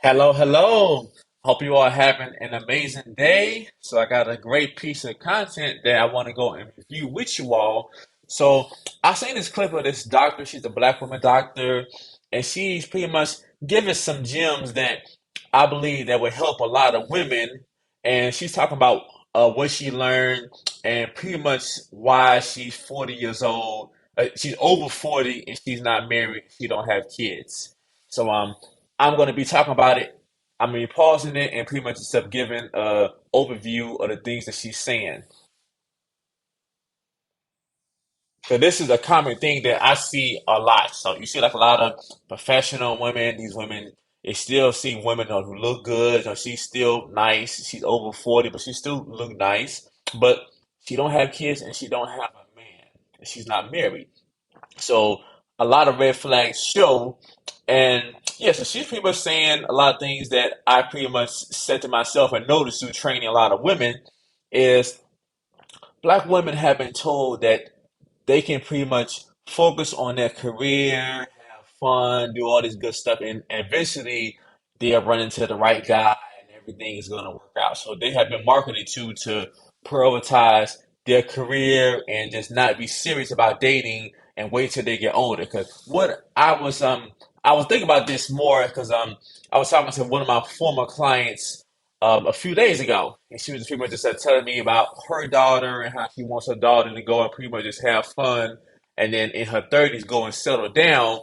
Hello, hello. Hope you all having an amazing day. So I got a great piece of content that I want to go and review with you all. So I seen this clip of this doctor. She's a black woman doctor, and she's pretty much giving some gems that I believe that would help a lot of women. And she's talking about what she learned and pretty much why she's 40 years old. She's over 40 and she's not married. She don't have kids. So I'm going to be talking about it. I'm going to be pausing it and pretty much just giving a overview of the things that she's saying. So this is a common thing that I see a lot. So you see like a lot of professional women. These women, they still see women who look good. She's still nice. She's over 40, but she still look nice. But she don't have kids and she don't have a man. And she's not married. So a lot of red flags show. And yeah, so she's pretty much saying a lot of things that I pretty much said to myself and noticed through training a lot of women is black women have been told that they can pretty much focus on their career, have fun, do all this good stuff, and eventually they'll run into the right guy and everything is going to work out. So they have been marketed to prioritize their career and just not be serious about dating and wait till they get older. Because what I was thinking about this more because I was talking to one of my former clients a few days ago, and she was pretty much just telling me about her daughter and how she wants her daughter to go and pretty much just have fun, and then in her 30s go and settle down.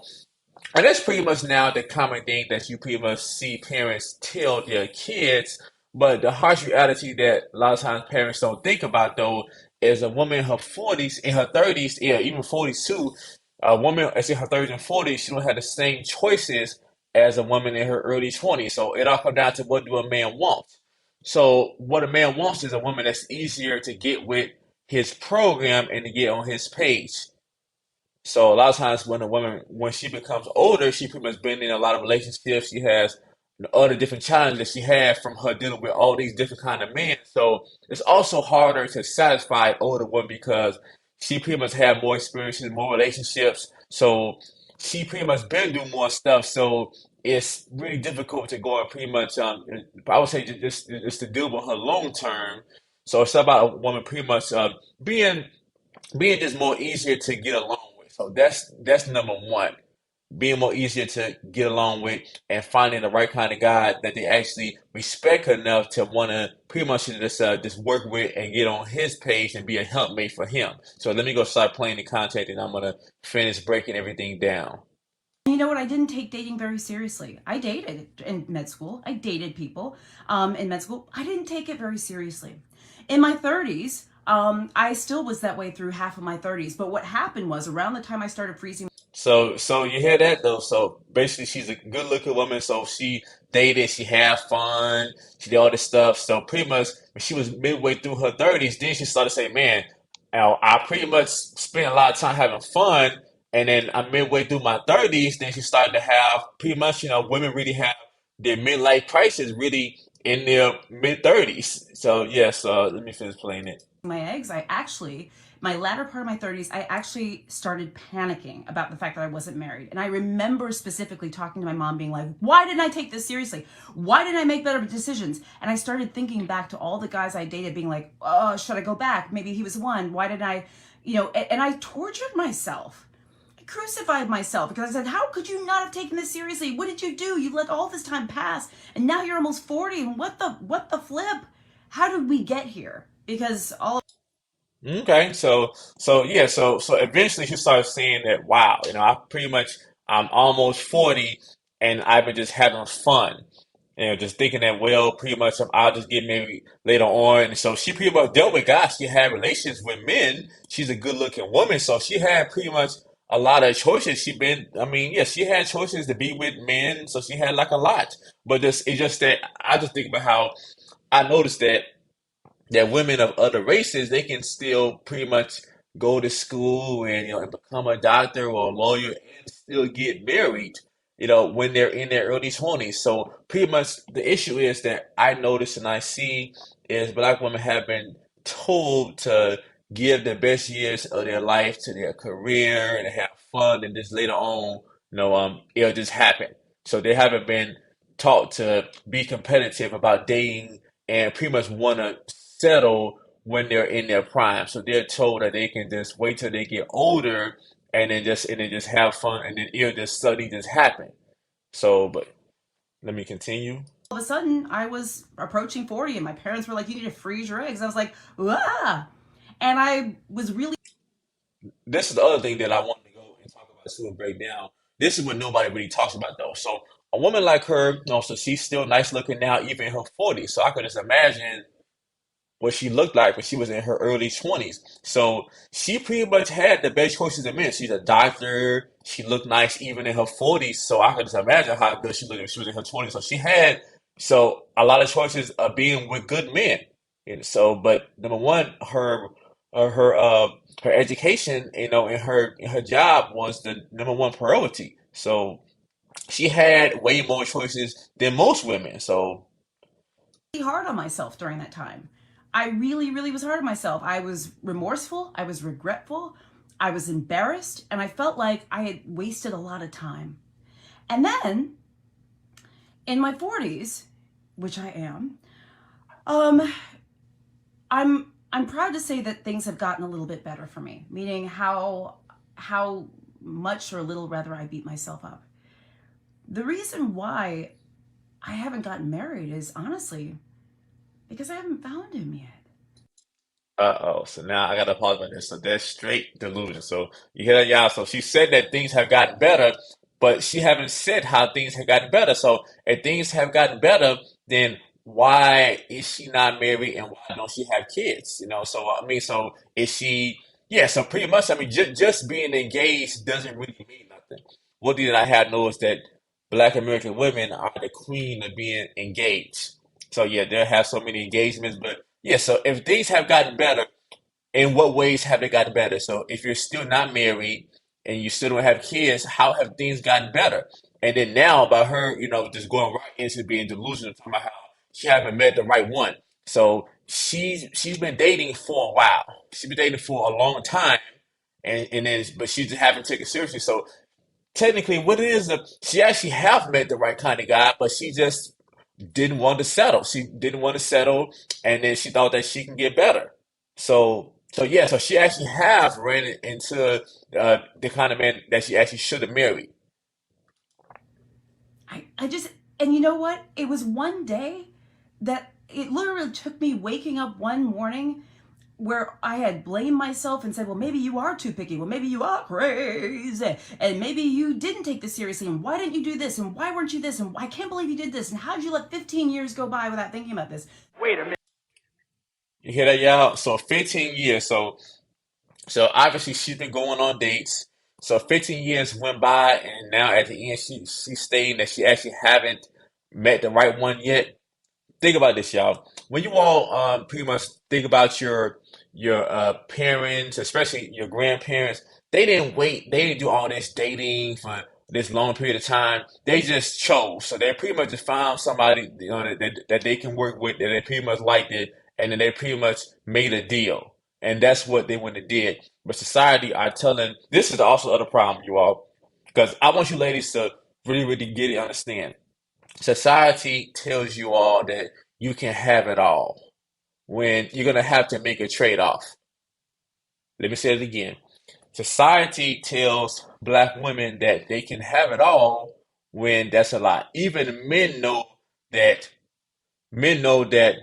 And that's pretty much now the common thing that you pretty much see parents tell their kids. But the harsh reality that a lot of times parents don't think about though is a woman in her 40s, in her 30s, yeah, even 40s too. A woman that's in her 30s and 40s, she don't have the same choices as a woman in her early 20s. So it all comes down to what do a man want. So what a man wants is a woman that's easier to get with his program and to get on his page. So a lot of times when a woman, when she becomes older, she pretty much been in a lot of relationships. She has other different challenges she had from her dealing with all these different kind of men. So it's also harder to satisfy an older woman because she pretty much had more experiences, more relationships. So she pretty much been doing more stuff. So it's really difficult to go and pretty much, I would say just to deal with her long term. So it's about a woman pretty much being being just more easier to get along with. So that's number one. Being more easier to get along with and finding the right kind of guy that they actually respect enough to want to pretty much just work with and get on his page and be a helpmate for him. So let me go start playing the content and I'm gonna finish breaking everything down. You know what? I didn't take dating very seriously. I dated in med school. I dated people in med school. I didn't take it very seriously. In my 30s, I still was that way through half of my 30s. But what happened was around the time I started freezing. So you hear that though? So basically, she's a good looking woman. So she dated, she had fun, she did all this stuff. So pretty much when she was midway through her 30s, then she started saying, "Man, I pretty much spent a lot of time having fun." And then I'm midway through my 30s, then she started to have pretty much, women really have their midlife crisis really in their mid 30s. So yes, let me finish playing it. My eggs, I actually, my latter part of my 30s, I actually started panicking about the fact that I wasn't married. And I remember specifically talking to my mom being like, why didn't I take this seriously? Why didn't I make better decisions? And I started thinking back to all the guys I dated being like, oh, should I go back? Maybe he was one. Why didn't I, and I tortured myself. I crucified myself because I said, how could you not have taken this seriously? What did you do? You let all this time pass and now you're almost 40 and what the flip? How did we get here? Because all Okay, so yeah, so eventually she started saying that, wow, I pretty much I'm almost 40 and I've been just having fun. Just thinking that, well, pretty much I'll just get married later on. And so she pretty much dealt with guys. She had relations with men. She's a good looking woman, so she had pretty much a lot of choices. I mean, yeah, she had choices to be with men, so she had like a lot. But it's just that I just think about how I noticed that women of other races they can still pretty much go to school and and become a doctor or a lawyer and still get married when they're in their early 20s. So pretty much the issue is that I notice and I see is black women have been told to give the best years of their life to their career and have fun, and just later on it'll just happen. So they haven't been taught to be competitive about dating and pretty much want to settle when they're in their prime. So they're told that they can just wait till they get older and then just have fun and then it'll just suddenly just happen. So, but let me continue. All of a sudden, I was approaching 40, and my parents were like, "You need to freeze your eggs." I was like, "Ah!" And I was really This is the other thing that I wanted to go and talk about too and break down. This is what nobody really talks about though. So a woman like her, so she's still nice looking now, even in her 40s. So I could just imagine what she looked like when she was in her early 20s. So she pretty much had the best choices of men. She's a doctor. She looked nice even in her 40s. So I could just imagine how good she looked when she was in her 20s. So she had a lot of choices of being with good men. And so, but number one, uh, her uh, her education, and her job was the number one priority. So she had way more choices than most women. So hard on myself during that time. I really, really was hard on myself. I was remorseful. I was regretful. I was embarrassed. And I felt like I had wasted a lot of time. And then in my 40s, which I am, um, I'm proud to say that things have gotten a little bit better for me, meaning how much or little rather I beat myself up. The reason why I haven't gotten married is honestly because I haven't found him yet. uh-oh. So now I gotta pause about this. So that's straight delusion. So you hear that, y'all? So she said that things have gotten better, but she haven't said how things have gotten better. So if things have gotten better, then why is she not married and why don't she have kids? So I mean, so is she? Yeah. So pretty much, I mean, just being engaged doesn't really mean nothing. One thing that I have noticed that Black American women are the queen of being engaged. So yeah, they have so many engagements, but yeah. So if things have gotten better, in what ways have they gotten better? So if you're still not married and you still don't have kids, how have things gotten better? And then now by her, just going right into being delusional, talking about how she haven't met the right one. So she's been dating for a while. She's been dating for a long time, and then but she just haven't taken it seriously. So technically, what it is, she actually have met the right kind of guy, but she just didn't want to settle. She didn't want to settle, and then she thought that she can get better. So yeah, so she actually has ran into the kind of man that she actually should have married. I just, and you know what? It was one day that it literally took me waking up one morning where I had blamed myself and said, well, maybe you are too picky. Well, maybe you are crazy. And maybe you didn't take this seriously. And why didn't you do this? And why weren't you this? And I can't believe you did this. And how did you let 15 years go by without thinking about this? You hear that, y'all? So 15 years. So obviously she's been going on dates. So 15 years went by, and now at the end she's stating that she actually haven't met the right one yet. Think about this, y'all. When you all pretty much think about your parents, especially your grandparents, they didn't wait. They didn't do all this dating for this long period of time. They just chose. So they pretty much just found somebody that they can work with, that they pretty much liked it, and then they pretty much made a deal. And that's what they went and did. But society are telling this is also the other problem, you all, because I want you ladies to really, really get it, understand. Society tells you all that you can have it all when you're going to have to make a trade off. Let me say it again. Society tells black women that they can have it all when that's a lie. Even that men know that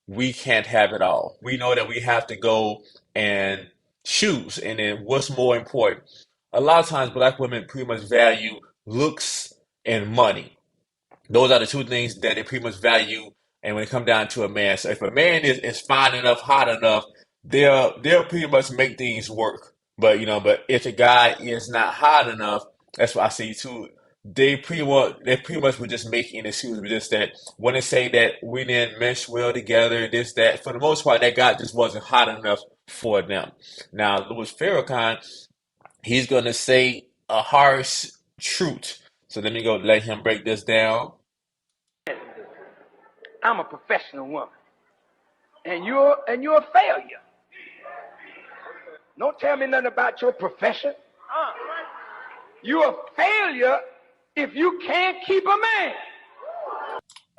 we can't have it all. We know that we have to go and choose. And then what's more important? A lot of times black women pretty much value looks and money. Those are the two things that they pretty much value. And when it comes down to a man, so if a man is fine enough, hot enough, they'll pretty much make things work. But if a guy is not hot enough, that's what I see too. They pretty much were just making an excuse with just that when they say that we didn't mesh well together, this that for the most part that guy just wasn't hot enough for them. Now Louis Farrakhan, he's gonna say a harsh truth. So let me go let him break this down. I'm a professional woman, and you're a failure. Don't tell me nothing about your profession. You're a failure if you can't keep a man.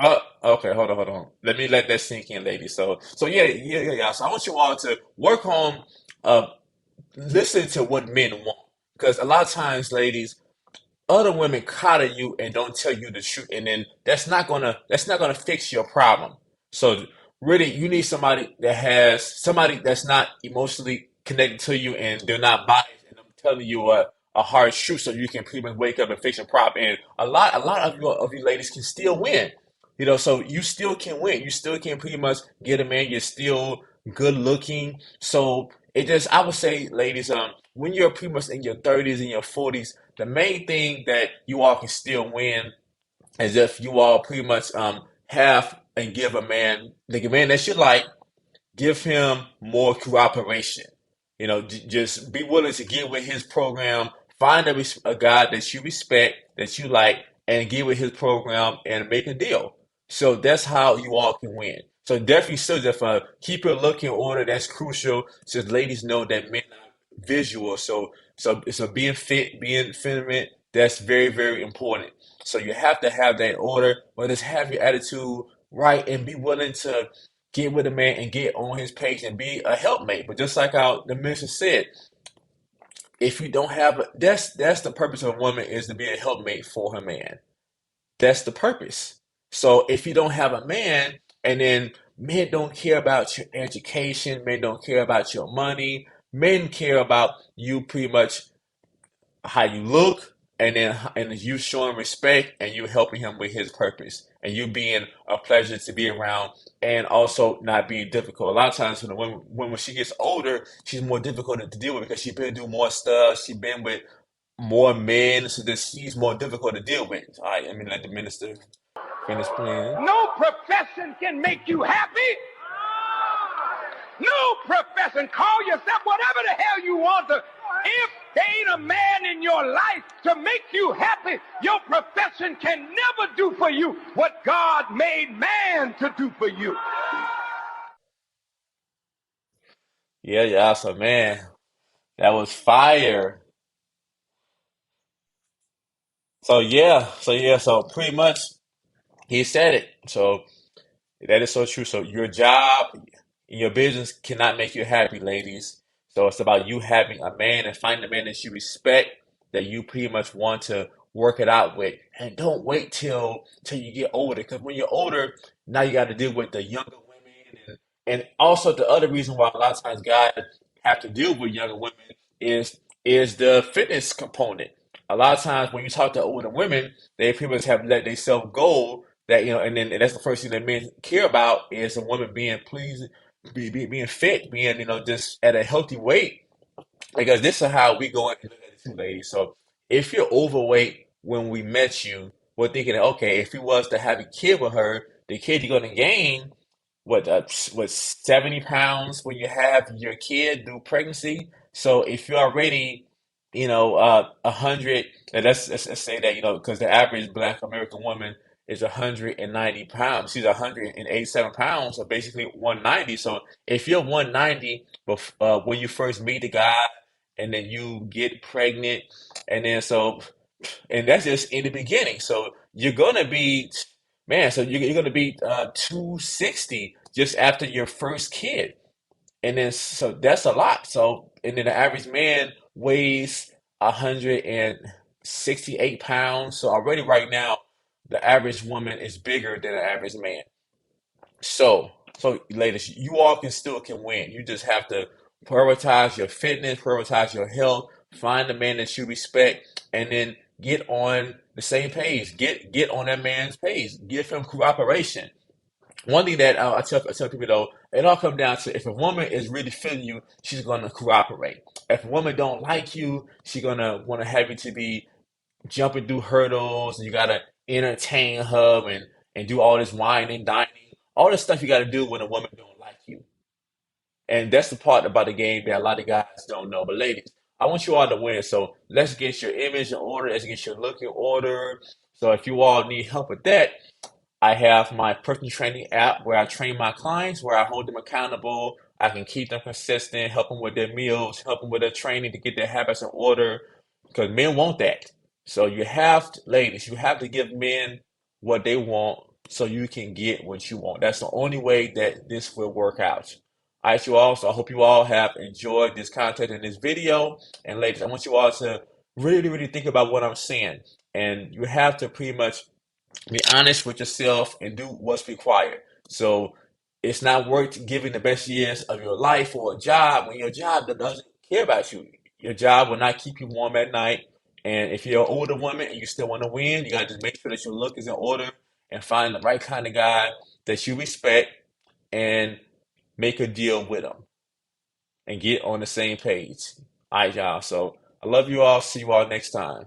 Okay, hold on. Let me let that sink in, ladies. So yeah. So I want you all to work on uh, listen to what men want, because a lot of times, ladies, other women coddle you and don't tell you the truth, and then that's not gonna fix your problem. So really, you need somebody that's not emotionally connected to you, and they're not biased, and I'm telling you a hard truth, so you can pretty much wake up and fix your problem. And a lot of you ladies can still win. So you still can win. You still can pretty much get a man. You're still good looking. So I would say, ladies, when you're pretty much in your 30s and your 40s, the main thing that you all can still win is if you all pretty much have and give a man, like a man that you like, give him more cooperation. Just be willing to get with his program. Find a guy that you respect, that you like, and get with his program and make a deal. So that's how you all can win. So definitely, still just keep your look in order. That's crucial, since ladies know that men are visual. So being fit, being feminine, that's very, very important. So you have to have that order, but just have your attitude right and be willing to get with a man and get on his page and be a helpmate. But just like how the minister said, if you don't have that's the purpose of a woman, is to be a helpmate for her man. That's the purpose. So if you don't have a man, and then men don't care about your education, men don't care about your money, men care about you pretty much how you look, and you showing respect, and you helping him with his purpose, and you being a pleasure to be around, and also not being difficult. A lot of times when a woman when she gets older, she's more difficult to deal with, because she's been through more stuff, she's been with more men, so that she's more difficult to deal with. All right, let me let the minister finish playing. No profession can make you happy. No profession. Call yourself whatever the hell you want to. If there ain't a man in your life to make you happy, your profession can never do for you what God made man to do for you. Yeah, so man, that was fire. So pretty much he said it. So that is so true. So your job and your business cannot make you happy, ladies. So it's about you having a man and finding a man that you respect, that you pretty much want to work it out with. And don't wait till you get older. Because when you're older, now you got to deal with the younger women, and also the other reason why a lot of times guys have to deal with younger women is the fitness component. A lot of times when you talk to older women, they pretty much have let themselves go, that and that's the first thing that men care about, is a woman being pleased, being fit, being just at a healthy weight, because this is how we go and look at the two ladies. So if you're overweight when we met you, we're thinking, okay, if he was to have a kid with her, the kid you're going to gain, what 70 pounds when you have your kid through pregnancy. So if you're already 100, and let's say that, because the average Black American woman is 190 pounds, she's 187 pounds, so basically 190. So if you're 190 when you first meet the guy, and then you get pregnant, and that's just in the beginning. So you're gonna be, man. So you're gonna be 260 just after your first kid, and then so that's a lot. So and then the average man weighs 168 pounds. So already right now, the average woman is bigger than the average man. So ladies, you all can win. You just have to prioritize your fitness, prioritize your health, find a man that you respect, and then get on the same page. Get on that man's page. Give him cooperation. One thing that I tell people though, it all comes down to, if a woman is really feeling you, she's gonna cooperate. If a woman don't like you, she's gonna want to have you to be jumping through hurdles, and you gotta entertain her, and do all this whining, dining, all this stuff you gotta do when a woman don't like you. And that's the part about the game that a lot of guys don't know. But ladies, I want you all to win. So let's get your image in order. Let's get your look in order. So if you all need help with that, I have my personal training app where I train my clients, where I hold them accountable. I can keep them consistent, help them with their meals, help them with their training to get their habits in order, because men want that. So ladies, you have to give men what they want, so you can get what you want. That's the only way that this will work out. All right, you all. So I hope you all have enjoyed this content in this video. And ladies, I want you all to really, really think about what I'm saying. And you have to pretty much be honest with yourself and do what's required. So it's not worth giving the best years of your life for a job when your job doesn't care about you. Your job will not keep you warm at night. And if you're an older woman and you still want to win, you got to just make sure that your look is in order and find the right kind of guy that you respect and make a deal with them and get on the same page. All right, y'all. So I love you all. See you all next time.